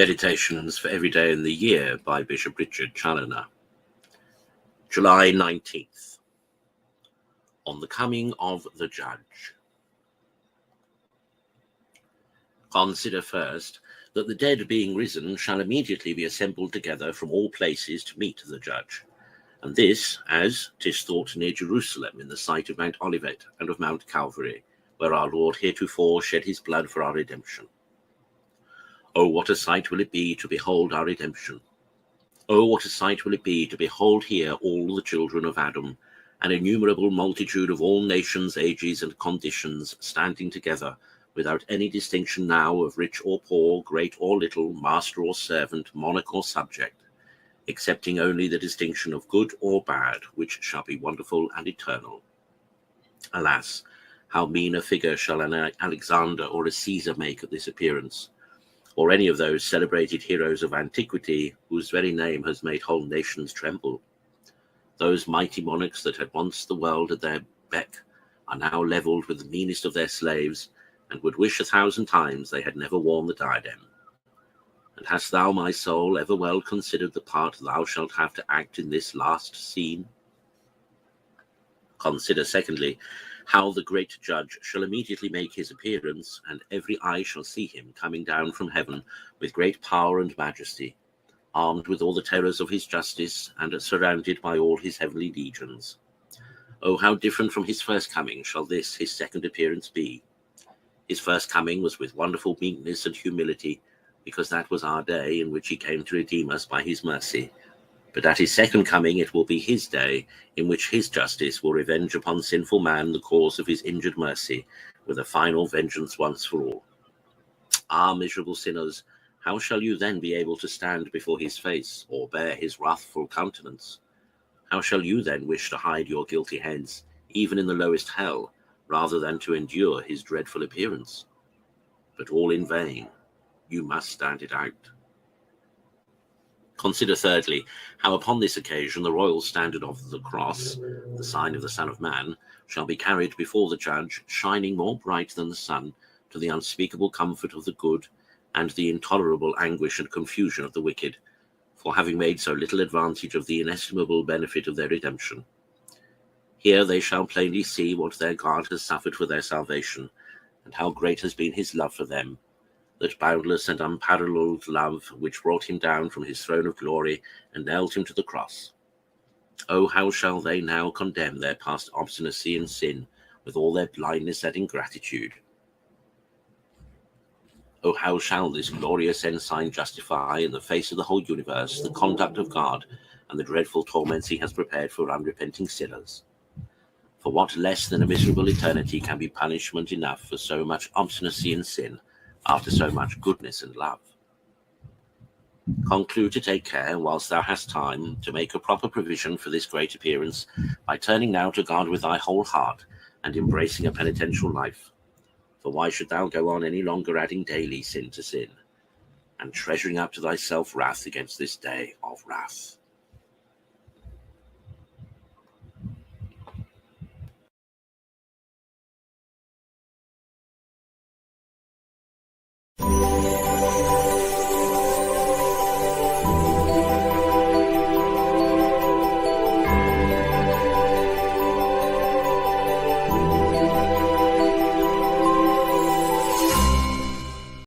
Meditations for Every Day in the Year by Bishop Richard Challoner. July 19th. On the Coming of the Judge. Consider first that the dead being risen shall immediately be assembled together from all places to meet the Judge. And this, as 'tis thought near Jerusalem, in the sight of Mount Olivet and of Mount Calvary, where our Lord heretofore shed his blood for our redemption. Oh, what a sight will it be to behold our redemption! Oh, what a sight will it be to behold here all the children of Adam, an innumerable multitude of all nations, ages, and conditions, standing together, without any distinction now of rich or poor, great or little, master or servant, monarch or subject, excepting only the distinction of good or bad, which shall be wonderful and eternal. Alas, how mean a figure shall an Alexander or a Caesar make at this appearance, or any of those celebrated heroes of antiquity whose very name has made whole nations tremble. Those mighty monarchs that had once the world at their beck are now levelled with the meanest of their slaves, and would wish 1,000 times they had never worn the diadem. And hast thou, my soul, ever well considered the part thou shalt have to act in this last scene? Consider, secondly, how the great Judge shall immediately make his appearance, and every eye shall see him coming down from heaven with great power and majesty, armed with all the terrors of his justice, and surrounded by all his heavenly legions. Oh, how different from his first coming shall this his second appearance be! His first coming was with wonderful meekness and humility, because that was our day in which he came to redeem us by his mercy. But at his second coming it will be his day, in which his justice will revenge upon sinful man the cause of his injured mercy, with a final vengeance once for all. Ah, miserable sinners, how shall you then be able to stand before his face, or bear his wrathful countenance? How shall you then wish to hide your guilty heads, even in the lowest hell, rather than to endure his dreadful appearance? But all in vain. You must stand it out. Consider thirdly, how upon this occasion the royal standard of the cross, the sign of the Son of Man, shall be carried before the Judge, shining more bright than the sun, to the unspeakable comfort of the good, and the intolerable anguish and confusion of the wicked, for having made so little advantage of the inestimable benefit of their redemption. Here they shall plainly see what their God has suffered for their salvation, and how great has been his love for them, that boundless and unparalleled love which brought him down from his throne of glory and nailed him to the cross. Oh, how shall they now condemn their past obstinacy and sin, with all their blindness and ingratitude? Oh, how shall this glorious ensign justify in the face of the whole universe the conduct of God and the dreadful torments he has prepared for unrepenting sinners? For what less than a miserable eternity can be punishment enough for so much obstinacy and sin, after so much goodness and love? Conclude to take care, whilst thou hast time, to make a proper provision for this great appearance, by turning now to God with thy whole heart, and embracing a penitential life. For why should thou go on any longer adding daily sin to sin, and treasuring up to thyself wrath against this day of wrath?